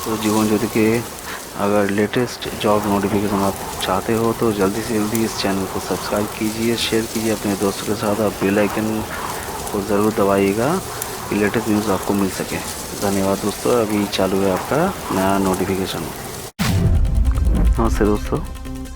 तो जीवन ज्योति के अगर लेटेस्ट जॉब नोटिफिकेशन आप चाहते हो तो जल्दी से जल्दी इस चैनल को सब्सक्राइब कीजिए, शेयर कीजिए अपने दोस्तों के साथ। आप बेल आइकन को ज़रूर दबाइएगा कि लेटेस्ट न्यूज़ आपको मिल सके। धन्यवाद दोस्तों। अभी चालू है आपका नया नोटिफिकेशन। नमस्ते दोस्तों,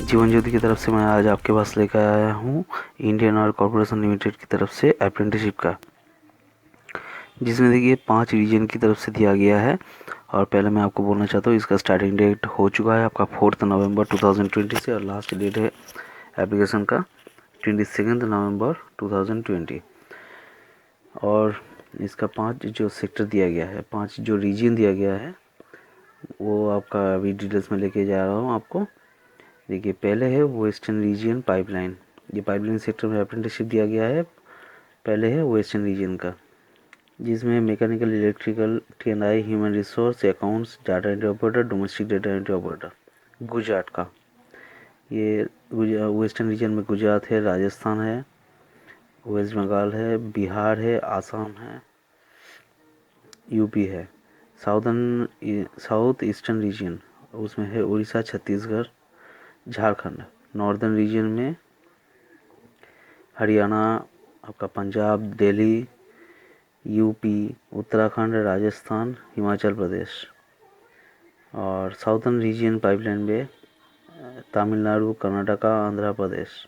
जीवन ज्योति की तरफ से मैं आज आपके पास लेकर आया हूँ इंडियन ऑयल कॉरपोरेशन लिमिटेड की तरफ से अप्रेंटिसशिप का, जिसमें देखिए 5 रीजन की तरफ से दिया गया है। और पहले मैं आपको बोलना चाहता हूँ, इसका स्टार्टिंग डेट हो चुका है आपका 4 नवंबर 2020 से, और लास्ट डेट है एप्लीकेशन का 22 नवंबर 2020। और इसका 5 जो सेक्टर दिया गया है, 5 जो रीजन दिया गया है, वो आपका अभी डिटेल्स में लेके जा रहा हूँ आपको। देखिए, पहले है वेस्टर्न रीजन पाइपलाइन। ये पाइपलाइन सेक्टर में अप्रेंटिसशिप दिया गया है। पहले है वेस्टर्न रीजन का, जिसमें मैकेनिकल, इलेक्ट्रिकल, टी&आई, human resource, accounts, data entry operator, domestic data entry operator, Gujarat का। ये वेस्टर्न रीजन में गुजरात है, राजस्थान है, वेस्ट बंगाल है, बिहार है, आसाम है, यूपी है। साउथ ईस्टर्न रीजन, उसमें है उड़ीसा, छत्तीसगढ़, झारखंड। नॉर्दर्न रीजन में हरियाणा, आपका पंजाब, दिल्ली, यूपी, उत्तराखंड, राजस्थान, हिमाचल प्रदेश। और साउथर्न रीजन पाइपलाइन में तमिलनाडु, कर्नाटका, आंध्र प्रदेश।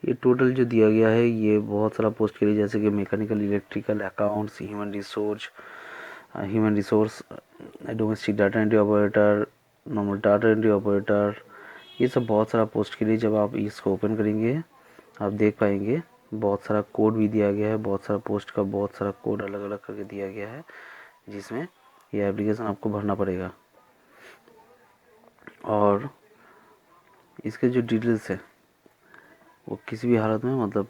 ये टोटल जो दिया गया है, ये बहुत सारा पोस्ट के लिए, जैसे कि mechanical, electrical, accounts, human resource, domestic data entry operator, normal data entry operator. ये सब बहुत सारा पोस्ट के लिए जब आप इसको ओपन करेंगे आप देख पाएंगे बहुत सारा कोड भी दिया गया है। बहुत सारा पोस्ट का बहुत सारा कोड अलग अलग करके दिया गया है, जिसमें ये एप्लीकेशन आपको भरना पड़ेगा। और इसके जो डिटेल्स है वो किसी भी हालत में, मतलब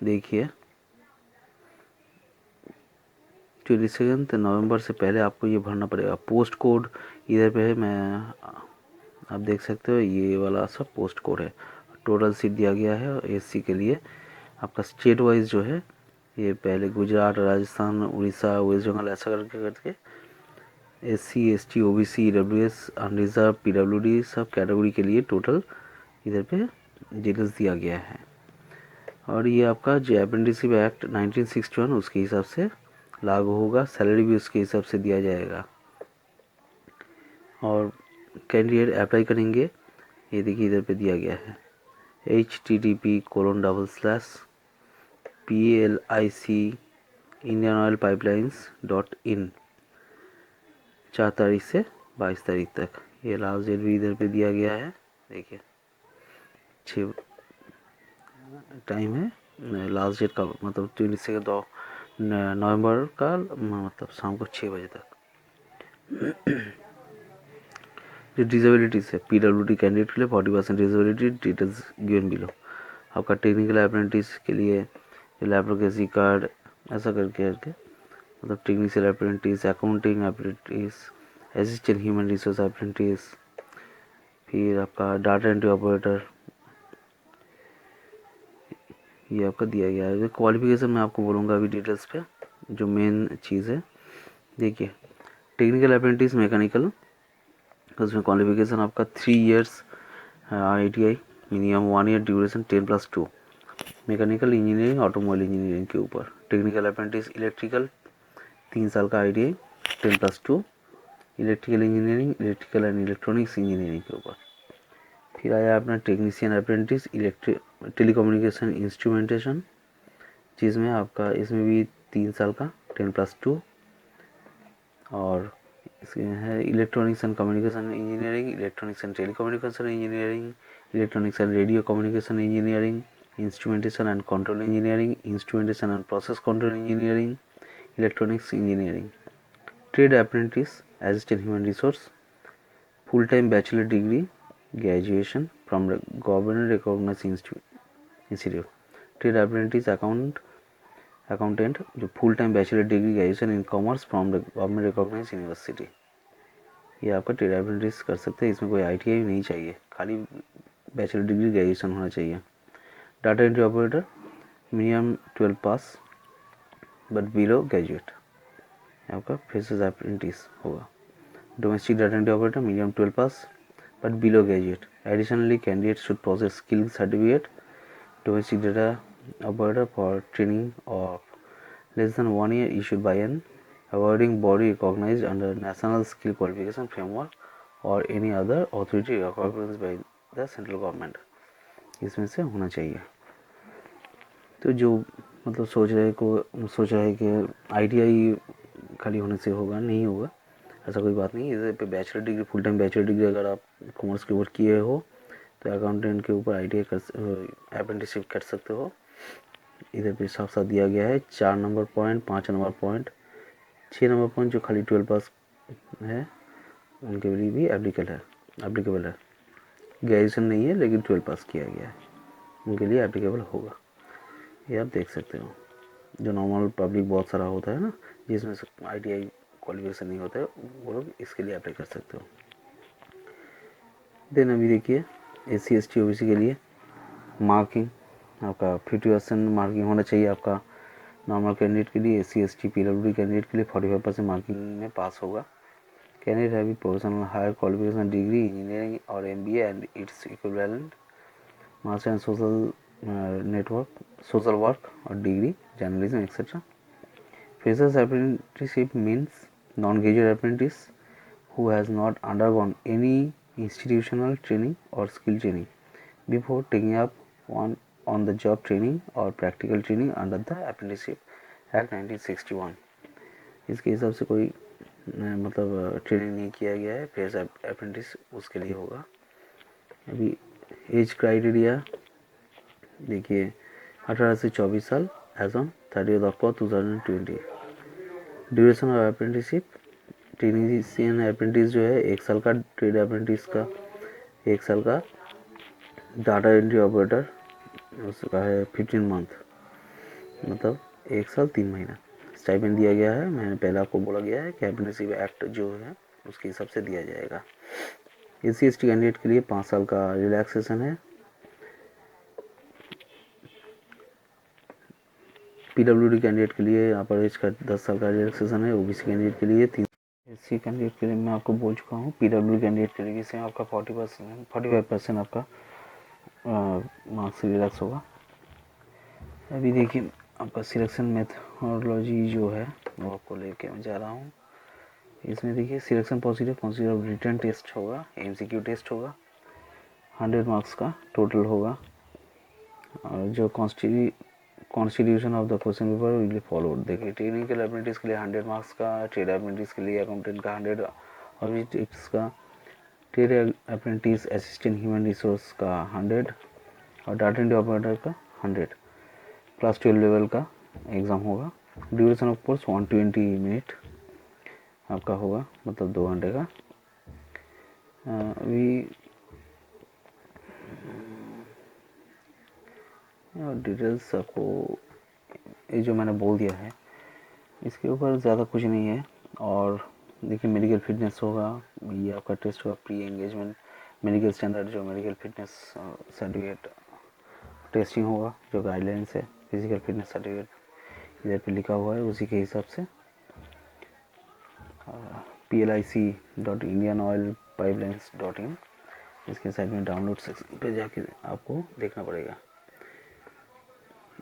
देखिए 22 नवंबर से पहले आपको ये भरना पड़ेगा। पोस्ट कोड इधर पे है, मैं आप देख सकते हो, ये वाला सब पोस्ट कोड है। टोटल सीट दिया गया है एससी के लिए। आपका स्टेट वाइज जो है, ये पहले गुजरात, राजस्थान, उड़ीसा, वेस्ट बंगाल, ऐसा करके करके SC, ST, OBC, EWS, unreserved, PWD सब कैटेगरी के लिए टोटल इधर पे डिटेल्स दिया गया है। और ये आपका जो अप्रेंटिसशिप एक्ट 1961 उसके हिसाब से लागू होगा। सैलरी भी उसके हिसाब से दिया जाएगा। और कैंडिडेट अप्लाई करेंगे, ये देखिए इधर पे दिया गया है http://PLIC-IndianOilPipelines.in 4 तारीख से 22 तारीख तक। ये लास्ट डेट भी इधर पे दिया गया है। देखिए 6 टाइम है, लास्ट डेट का मतलब 22 नवंबर का, मतलब शाम को 6 बजे तक। जो डिसेबिलिटीज़ है, PWD कैंडिडेट के लिए 40% डिसेबिलिटी, डिटेल्स गिवन बिलो। आपका टेक्निकल अप्रेंटिस के लिए लैप्रोकेसी कार्ड, ऐसा करके करके, मतलब technical apprentice, accounting apprentice, assistant human resource apprentice, फिर आपका डाटा एंट्री ऑपरेटर, ये आपका दिया गया है। क्वालिफिकेशन मैं आपको बोलूँगा अभी डिटेल्स पे, जो मेन चीज़ है। देखिए, टेक्निकल अप्रेंटिस मैकेनिकल, उसमें क्वालिफिकेशन आपका 3 years ITI, minimum 1 year duration, 10+2। Mechanical engineering, automobile engineering के ऊपर। टेक्निकल अप्रेंटिस इलेक्ट्रिकल, 3 साल का ITI, 10+2। Electrical engineering, electrical and electronics engineering के ऊपर। फिर आया अपना टेक्नीशियन अप्रेंटिस टेलीकम्युनिकेशन इंस्ट्रूमेंटेशन, जिसमें आपका इसमें भी 3 साल का 10+2। और इसमें है electronics and communication engineering, electronics and telecommunication engineering, electronics and radio communication engineering, instrumentation and control engineering, instrumentation and process control engineering, electronics engineering. Trade apprentice assistant human resource, full time bachelor degree graduation from government recognised institute. Trade apprentice accountant, जो full time bachelor degree graduation in commerce from the government recognised university. ये आपका trade apprentice कर सकते हैं। इसमें कोई ITI नहीं चाहिए, खाली बैचलर डिग्री ग्रेजुएशन होना चाहिए। Data entry operator, minimum 12 pass but below graduate, आपका फ्रेशर्स अप्रेंटिस होगा। Domestic data entry operator, minimum 12 pass, but below graduate. Additionally, candidates should possess skill certificate, domestic data operator for training of less than 1 year issued by an awarding body recognized under National Skill Qualification Framework or any other authority recognized by the central government. इसमें से होना चाहिए। तो जो मतलब सोच रहा है कि ITI खाली होने से होगा, नहीं होगा, ऐसा कोई बात नहीं। इधर पे bachelor degree, full time bachelor degree अगर आप कॉमर्स के ऊपर किए हो तो अकाउंटेंट के ऊपर ITI कर अप्रेंटिसशिप कर सकते हो। इधर पे साफ साफ दिया गया है 4 number point, 5 number point, 6 number point जो खाली 12 पास है उनके लिए भी एप्लीकेबल है। ग्रेजुएशन नहीं है लेकिन 12 पास किया गया है, उनके लिए एप्लीकेबल होगा। ये आप देख सकते हो। जो नॉर्मल पब्लिक बहुत सारा होता है ना, जिसमें से ITI क्वालिफिकेशन नहीं होता है, वो लोग इसके लिए अप्लाई कर सकते हो। देन अभी देखिए SC ST OBC के लिए मार्किंग आपका 50% मार्किंग होना चाहिए आपका नॉर्मल कैंडिडेट के लिए। SC ST PWD कैंडिडेट के लिए 45% मार्किंग में पास होगा। Candidate have professional higher qualification degree engineering और MBA and its equivalent, master and social work और degree journalism etcetera. Freshers apprenticeship means non-graduate apprentice who has not undergone any institutional training or skill training before taking up on-the-job training or practical training under the Apprenticeship Act 1961। इसके हिसाब से कोई मतलब training नहीं किया गया है, fresh apprentice उसके लिए होगा। अभी एज क्राइटेरिया देखिए 18 से 24 साल age on 30 October 2020। Duration of apprenticeship, technician apprentice जो है 1 साल का, ट्रेड अप्रेंटिस का 1 साल का, डाटा एंट्री ऑपरेटर उसका है 15 मंथ, मतलब 1 साल 3 महीना। स्टाइपेंड दिया गया है, मैंने पहले आपको बोला गया है कि अप्रेंटिसशिप एक्ट जो है उसके हिसाब से दिया जाएगा। SC ST कैंडिडेट के लिए 5 साल का रिलैक्सेशन है। PWD कैंडिडेट के लिए यहाँ पर एज का 10 साल का रिलैक्सेशन है। OBC कैंडिडेट के लिए 3। SC कैंडिडेट के लिए मैं आपको बोल चुका हूँ। PWD कैंडिडेट के लिए इसमें आपका 45% आपका मार्क्स रिलैक्स होगा। अभी देखिए आपका सिलेक्शन मेथोडोलॉजी जो है वो आपको लेके मैं जा रहा हूँ। इसमें देखिए सिलेक्शन प्रोसीजर रिटन टेस्ट होगा, MCQ टेस्ट होगा, 100 मार्क्स का टोटल होगा। और जो constitution of the question paper will be followed. देखिए टेक्निकल अप्रेंटिस के लिए 100 मार्क्स का, ट्रेड अप्रेंटिस के लिए अकाउंटेंट का 100 और टिप्स का, trade apprentice assistant human resource का 100 और डाटा एंट्री ऑपरेटर का 100। क्लास 12 लेवल का एग्ज़ाम होगा। ड्यूरेशन ऑफ कोर्स 120 मिनट आपका होगा, मतलब 2 घंटे का। अभी और डिटेल्स आपको ये जो मैंने बोल दिया है इसके ऊपर ज़्यादा कुछ नहीं है। और देखिए मेडिकल फिटनेस होगा, ये आपका टेस्ट होगा प्री एंगेजमेंट मेडिकल स्टैंडर्ड, जो मेडिकल फिटनेस सर्टिफिकेट टेस्टिंग होगा, जो गाइडलाइंस है फिजिकल फिटनेस सर्टिफिकेट इधर पे लिखा हुआ है उसी के हिसाब से। PLIC.indianoilpipelines.in इसके साइड में डाउनलोड सेक्शन पे जाके आपको देखना पड़ेगा।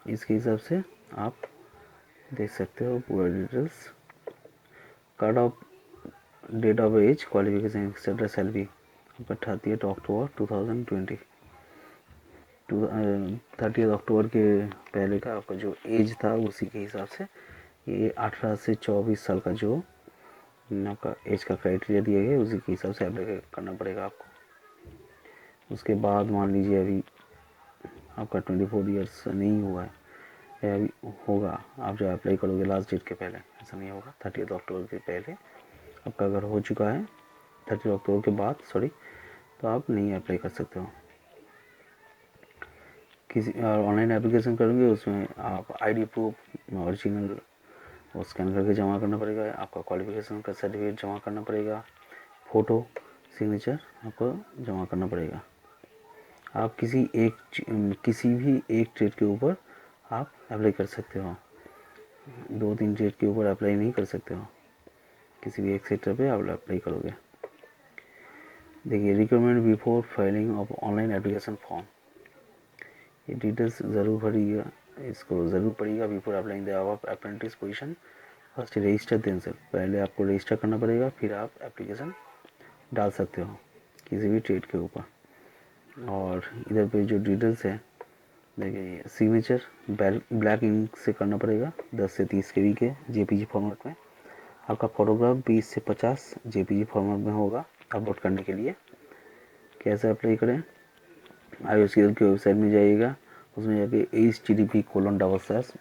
इसके हिसाब से आप देख सकते हो पूरा details. Cut off date of age qualification etcetera shall be आपका 30 अक्टूबर 2020। 30 अक्टूबर के पहले का आपका जो एज था उसी के हिसाब से ये 18 से 24 साल का जो आपका एज का क्राइटेरिया दिया गया उसी के हिसाब से अप्लाई करना पड़ेगा आपको। उसके बाद मान लीजिए अभी आपका 24 ईयर्स नहीं हुआ है या अभी होगा, आप जब अप्लाई करोगे लास्ट डेट के पहले, ऐसा नहीं होगा। 30 अक्टूबर के पहले आपका अगर हो चुका है, 30 अक्टूबर के बाद तो आप नहीं अप्लाई कर सकते हो। किसी ऑनलाइन एप्लीकेशन करेंगे उसमें आप ID प्रूफ ओरिजिनल वो स्कैन करके जमा करना पड़ेगा, आपका क्वालिफिकेशन का सर्टिफिकेट जमा करना पड़ेगा, फ़ोटो सिग्नेचर आपको जमा करना पड़ेगा। आप किसी भी एक ट्रेड के ऊपर आप अप्लाई कर सकते हो, 2-3 ट्रेड के ऊपर अप्लाई नहीं कर सकते हो। किसी भी एक सेक्टर पे आप अप्लाई करोगे। देखिए, requirement before filing of online application form, ये डिटेल्स ज़रूर भरिएगा, इसको ज़रूर पढ़िएगा। Before applying the above apprentice position first register themselves, पहले आपको रजिस्टर करना पड़ेगा, फिर आप एप्लीकेशन डाल सकते हो किसी भी ट्रेड के ऊपर। और इधर पे जो डिटेल्स है, देखिए सिग्नेचर ब्लैक इंक से करना पड़ेगा 10 से 30 KB के JPG फॉर्मेट में। आपका फोटोग्राफ 20 से 50 JPG फॉर्मेट में होगा अपलोड करने के लिए। कैसे अप्लाई करें, IOCL की वेबसाइट में जाइएगा, उसमें जाके http:/,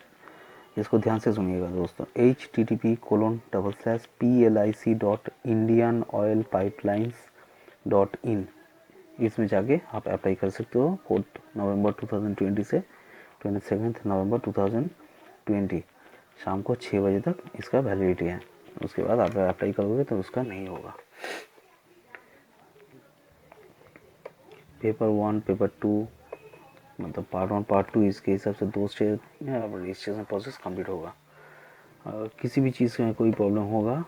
इसको ध्यान से सुनिएगा दोस्तों, http://plic.indianoilpipelines.in, इसमें जाके आप अप्लाई कर सकते हो। 4 नवंबर 2020 से 27 नवंबर 2020 शाम को 6 बजे तक इसका वैलिडिटी है। उसके बाद आप अप्लाई करोगे तो उसका नहीं होगा। पेपर 1 पेपर 2 मतलब पार्ट 1 पार्ट 2, इसके हिसाब से 2 स्टेज में रजिस्ट्रेशन प्रोसेस कंप्लीट होगा। किसी भी चीज़ में कोई प्रॉब्लम होगा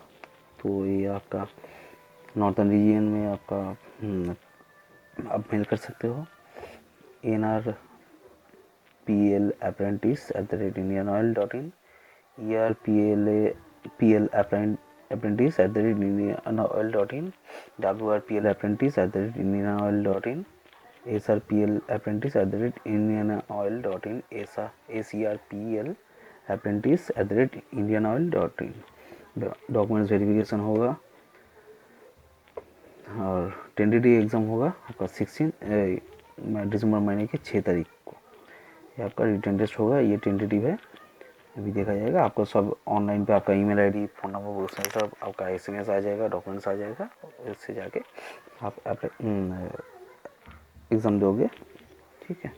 तो ये आपका नॉर्थन रीजन में आपका आप मेल कर सकते हो nrplapprentice@indianoil.in, erplapprentice@indianoil.in, wrplapprentice@indianoil.in, srplapprentice@indianoil.in, acrplapprentice@indianoil.in। Documents verification होगा और टेंटेटिव एग्ज़ाम होगा आपका 16 दिसंबर महीने के 6 तारीख को। ये आपका रिटन टेस्ट होगा, ये टेंटेटिव है, अभी देखा जाएगा। आपको सब ऑनलाइन पे आपका ईमेल आईडी, फ़ोन नंबर, वो सब आपका SMS आ जाएगा, डॉक्यूमेंट्स आ जाएगा, उससे जाके आप एग्ज़ाम दोगे। ठीक है,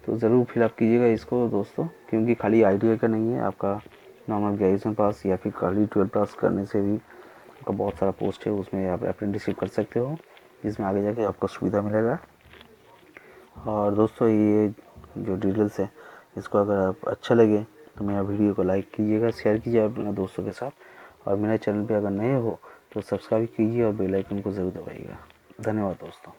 तो ज़रूर फिलअप कीजिएगा इसको दोस्तों, क्योंकि खाली ITI का नहीं है, आपका नॉर्मल ग्रेजुएशन पास या फिर खाली 12 पास करने से भी आपका बहुत सारा पोस्ट है, उसमें आप अप्रेंटिसशिप कर सकते हो, जिसमें आगे जाके आपको सुविधा मिलेगा। और दोस्तों, ये जो डिटेल्स है, इसको अगर आप अच्छा लगे तो मेरा वीडियो को लाइक कीजिएगा, शेयर कीजिए अपने दोस्तों के साथ, और मेरे चैनल पे अगर नए हो तो सब्सक्राइब कीजिए और बेल आइकन को ज़रूर दबाइएगा। धन्यवाद दोस्तों।